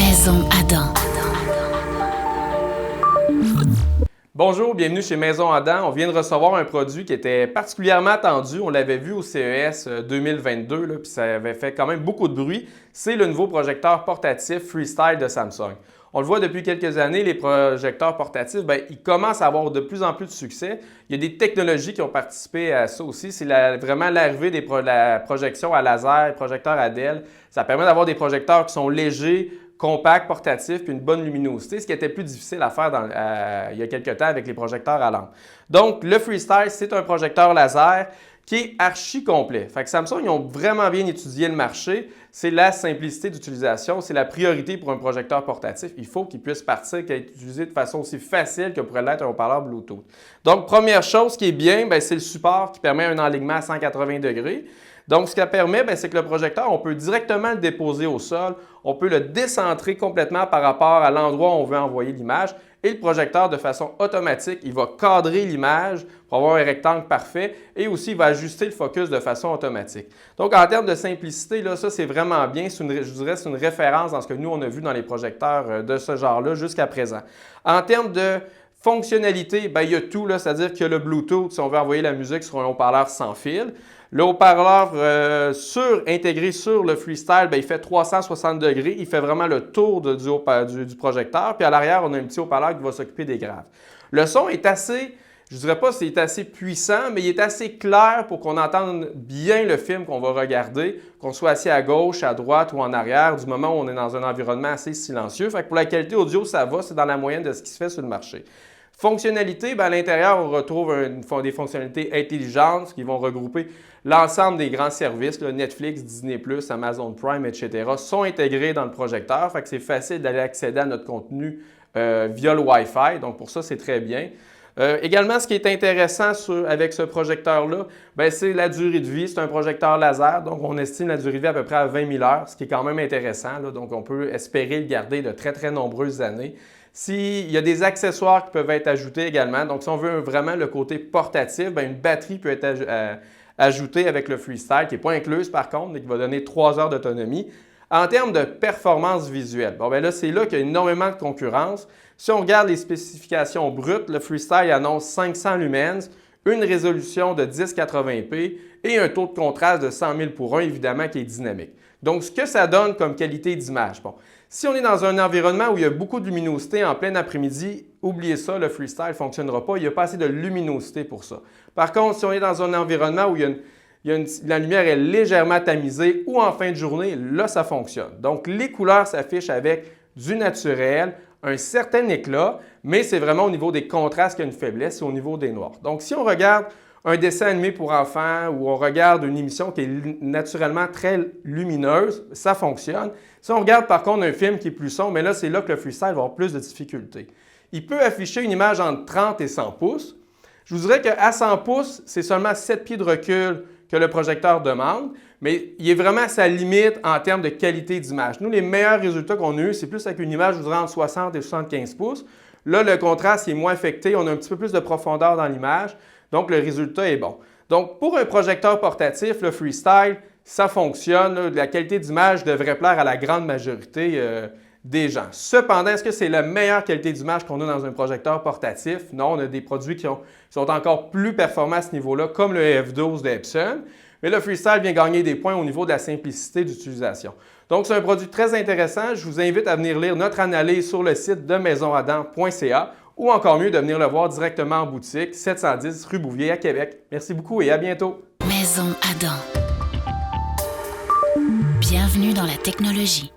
Maison Adam. Bonjour, bienvenue chez Maison Adam. On vient de recevoir un produit qui était particulièrement attendu. On l'avait vu au CES 2022, là, puis ça avait fait quand même beaucoup de bruit. C'est le nouveau projecteur portatif Freestyle de Samsung. On le voit depuis quelques années, les projecteurs portatifs, ils commencent à avoir de plus en plus de succès. Il y a des technologies qui ont participé à ça aussi. C'est vraiment l'arrivée de la projection à laser, projecteur ADEL. Ça permet d'avoir des projecteurs qui sont légers, compacts, portatifs, puis une bonne luminosité, ce qui était plus difficile à faire il y a quelques temps avec les projecteurs à lampe. Donc, le Freestyle, c'est un projecteur laser qui est archi complet. Fait que Samsung, ils ont vraiment bien étudié le marché. C'est la simplicité d'utilisation, c'est la priorité pour un projecteur portatif. Il faut qu'il puisse partir, qu'il être utilisé de façon aussi facile que pourrait l'être un haut-parleur Bluetooth. Donc, première chose qui est bien, c'est le support qui permet un enlignement à 180 degrés. Donc, ce que ça permet, c'est que le projecteur, on peut directement le déposer au sol, on peut le décentrer complètement par rapport à l'endroit où on veut envoyer l'image et le projecteur, de façon automatique, il va cadrer l'image pour avoir un rectangle parfait et aussi il va ajuster le focus de façon automatique. Donc, en termes de simplicité, là, ça, c'est vraiment bien. Je dirais que c'est une référence dans ce que nous, on a vu dans les projecteurs de ce genre-là jusqu'à présent. En termes de fonctionnalité, il y a tout, c'est-à-dire qu'il y a le Bluetooth, si on veut envoyer la musique sur un haut-parleur sans fil. Le haut-parleur intégré sur le Freestyle, il fait 360 degrés. Il fait vraiment le tour du projecteur. Puis à l'arrière, on a un petit haut-parleur qui va s'occuper des graves. Le son est assez, je ne dirais pas qu'il est assez puissant, mais il est assez clair pour qu'on entende bien le film qu'on va regarder, qu'on soit assis à gauche, à droite ou en arrière, du moment où on est dans un environnement assez silencieux. Fait que pour la qualité audio, ça va, c'est dans la moyenne de ce qui se fait sur le marché. Fonctionnalité, à l'intérieur, on retrouve des fonctionnalités intelligentes qui vont regrouper l'ensemble des grands services, là, Netflix, Disney+, Amazon Prime, etc., sont intégrés dans le projecteur. Fait que c'est facile d'aller accéder à notre contenu via le Wi-Fi. Donc, pour ça, c'est très bien. Également, ce qui est intéressant avec ce projecteur-là, c'est la durée de vie. C'est un projecteur laser, donc on estime la durée de vie à peu près à 20 000 heures, ce qui est quand même intéressant. Là, donc, on peut espérer le garder de très, très nombreuses années. S'il y a des accessoires qui peuvent être ajoutés également, donc si on veut vraiment le côté portatif, une batterie peut être ajoutée avec le Freestyle, qui n'est pas incluse par contre, mais qui va donner 3 heures d'autonomie. En termes de performance visuelle, c'est là qu'il y a énormément de concurrence. Si on regarde les spécifications brutes, le Freestyle annonce 500 lumens, une résolution de 1080p et un taux de contraste de 100 000 pour 1, évidemment, qui est dynamique. Donc, ce que ça donne comme qualité d'image. Si on est dans un environnement où il y a beaucoup de luminosité en plein après-midi, oubliez ça, le Freestyle ne fonctionnera pas. Il n'y a pas assez de luminosité pour ça. Par contre, si on est dans un environnement où la lumière est légèrement tamisée ou en fin de journée, là, ça fonctionne. Donc, les couleurs s'affichent avec du naturel, un certain éclat, mais c'est vraiment au niveau des contrastes qu'il y a une faiblesse et au niveau des noirs. Donc, si on regarde un dessin animé pour enfants ou on regarde une émission qui est naturellement très lumineuse, ça fonctionne. Si on regarde par contre un film qui est plus sombre, mais là, c'est là que le Freestyle va avoir plus de difficultés. Il peut afficher une image entre 30 et 100 pouces. Je vous dirais qu'à 100 pouces, c'est seulement 7 pieds de recul que le projecteur demande, mais il est vraiment à sa limite en termes de qualité d'image. Nous, les meilleurs résultats qu'on a eus, c'est plus avec une image, je vous dirais, entre 60 et 75 pouces. Là, le contraste est moins affecté, on a un petit peu plus de profondeur dans l'image, donc le résultat est bon. Donc, pour un projecteur portatif, le Freestyle, ça fonctionne. Là, la qualité d'image devrait plaire à la grande majorité des gens. Cependant, est-ce que c'est la meilleure qualité d'image qu'on a dans un projecteur portatif? Non, on a des produits qui sont encore plus performants à ce niveau-là, comme le F12 d'Epson. Mais le Freestyle vient gagner des points au niveau de la simplicité d'utilisation. Donc, c'est un produit très intéressant. Je vous invite à venir lire notre analyse sur le site de maisonadan.ca ou encore mieux de venir le voir directement en boutique, 710 rue Bouvier à Québec. Merci beaucoup et à bientôt. Maison Adam. Bienvenue dans la technologie.